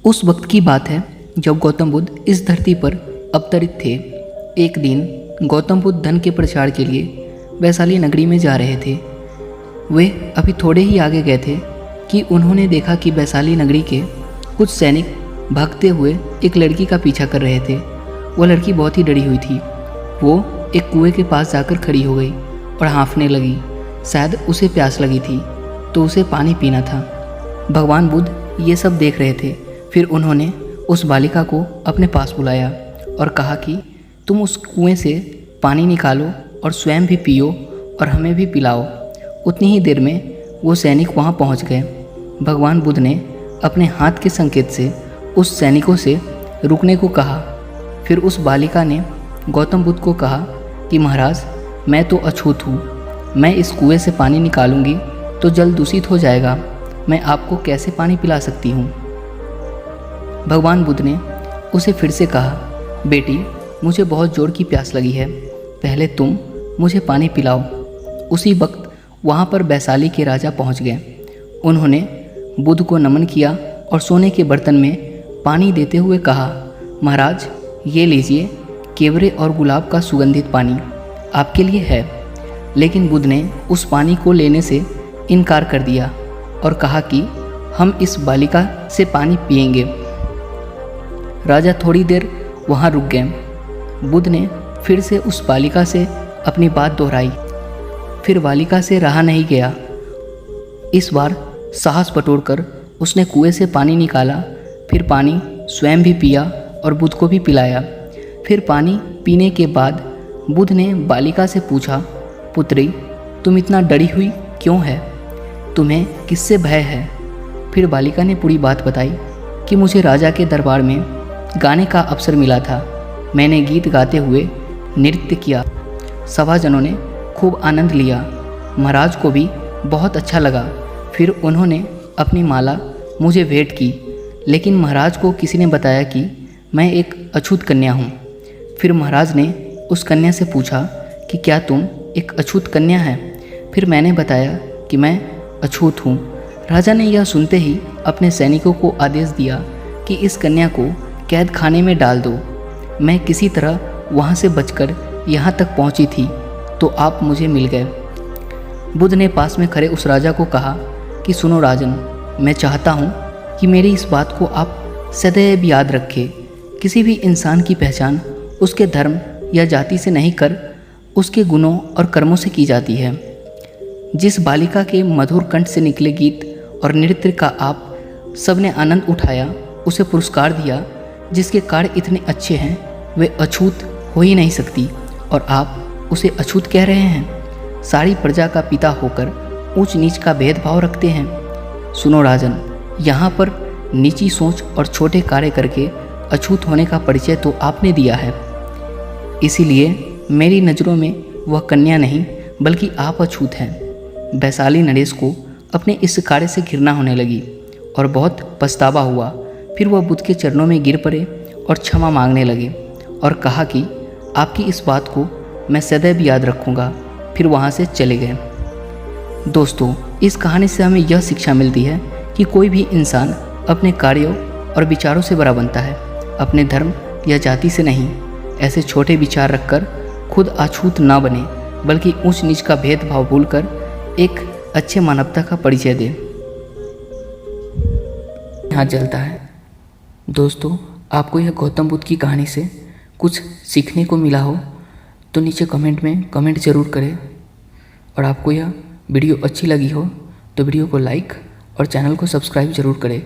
उस वक्त की बात है जब गौतम बुद्ध इस धरती पर अवतरित थे। एक दिन गौतम बुद्ध धन के प्रचार के लिए वैशाली नगरी में जा रहे थे। वे अभी थोड़े ही आगे गए थे कि उन्होंने देखा कि वैशाली नगरी के कुछ सैनिक भागते हुए एक लड़की का पीछा कर रहे थे। वह लड़की बहुत ही डरी हुई थी। वो एक कुएं के पास जाकर खड़ी हो गई और हाँफने लगी। शायद उसे प्यास लगी थी तो उसे पानी पीना था। भगवान बुद्ध ये सब देख रहे थे। फिर उन्होंने उस बालिका को अपने पास बुलाया और कहा कि तुम उस कुएं से पानी निकालो और स्वयं भी पियो और हमें भी पिलाओ। उतनी ही देर में वो सैनिक वहाँ पहुँच गए। भगवान बुद्ध ने अपने हाथ के संकेत से उस सैनिकों से रुकने को कहा। फिर उस बालिका ने गौतम बुद्ध को कहा कि महाराज, मैं तो अछूत हूँ। मैं इस कुएं से पानी निकालूंगी तो जल दूषित हो जाएगा। मैं आपको कैसे पानी पिला सकती हूँ। भगवान बुद्ध ने उसे फिर से कहा, बेटी, मुझे बहुत जोर की प्यास लगी है। पहले तुम मुझे पानी पिलाओ। उसी वक्त वहाँ पर वैशाली के राजा पहुँच गए। उन्होंने बुद्ध को नमन किया और सोने के बर्तन में पानी देते हुए कहा, महाराज, ये लीजिए, केवड़े और गुलाब का सुगंधित पानी आपके लिए है। लेकिन बुद्ध ने उस पानी को लेने से इनकार कर दिया और कहा कि हम इस बालिका से पानी पिएंगे। राजा थोड़ी देर वहाँ रुक गए। बुद्ध ने फिर से उस बालिका से अपनी बात दोहराई। फिर बालिका से रहा नहीं गया। इस बार साहस बटोरकर उसने कुएं से पानी निकाला। फिर पानी स्वयं भी पिया और बुद्ध को भी पिलाया। फिर पानी पीने के बाद बुद्ध ने बालिका से पूछा, पुत्री, तुम इतना डरी हुई क्यों है? तुम्हें किससे भय है? फिर बालिका ने पूरी बात बताई कि मुझे राजा के दरबार में गाने का अवसर मिला था। मैंने गीत गाते हुए नृत्य किया। सभाजनों ने खूब आनंद लिया। महाराज को भी बहुत अच्छा लगा। फिर उन्होंने अपनी माला मुझे भेंट की। लेकिन महाराज को किसी ने बताया कि मैं एक अछूत कन्या हूँ। फिर महाराज ने उस कन्या से पूछा कि क्या तुम एक अछूत कन्या है? फिर मैंने बताया कि मैं अछूत हूँ। राजा ने यह सुनते ही अपने सैनिकों को आदेश दिया कि इस कन्या को कैद खाने में डाल दो। मैं किसी तरह वहाँ से बचकर यहाँ तक पहुँची थी तो आप मुझे मिल गए। बुद्ध ने पास में खड़े उस राजा को कहा कि सुनो राजन, मैं चाहता हूँ कि मेरी इस बात को आप सदैव याद रखें। किसी भी इंसान की पहचान उसके धर्म या जाति से नहीं कर उसके गुणों और कर्मों से की जाती है। जिस बालिका के मधुर कंठ से निकले गीत और नृत्य का आप सबने आनंद उठाया, उसे पुरस्कार दिया, जिसके कार्य इतने अच्छे हैं, वे अछूत हो ही नहीं सकती और आप उसे अछूत कह रहे हैं। सारी प्रजा का पिता होकर ऊंच नीच का भेदभाव रखते हैं। सुनो राजन, यहाँ पर नीची सोच और छोटे कार्य करके अछूत होने का परिचय तो आपने दिया है। इसीलिए मेरी नज़रों में वह कन्या नहीं बल्कि आप अछूत हैं। वैशाली नरेश को अपने इस कार्य से घृणा होने लगी और बहुत पछतावा हुआ। फिर वह बुद्ध के चरणों में गिर पड़े और क्षमा मांगने लगे और कहा कि आपकी इस बात को मैं सदैव याद रखूँगा। फिर वहाँ से चले गए। दोस्तों, इस कहानी से हमें यह शिक्षा मिलती है कि कोई भी इंसान अपने कार्यों और विचारों से बड़ा बनता है, अपने धर्म या जाति से नहीं। ऐसे छोटे विचार रखकर खुद अछूत ना बने बल्कि ऊंच नीच का भेदभाव भूलकर एक अच्छे मानवता का परिचय दें। हाथ जलता है। दोस्तों, आपको यह गौतम बुद्ध की कहानी से कुछ सीखने को मिला हो तो नीचे कमेंट में कमेंट ज़रूर करें। और आपको यह वीडियो अच्छी लगी हो तो वीडियो को लाइक और चैनल को सब्सक्राइब ज़रूर करें।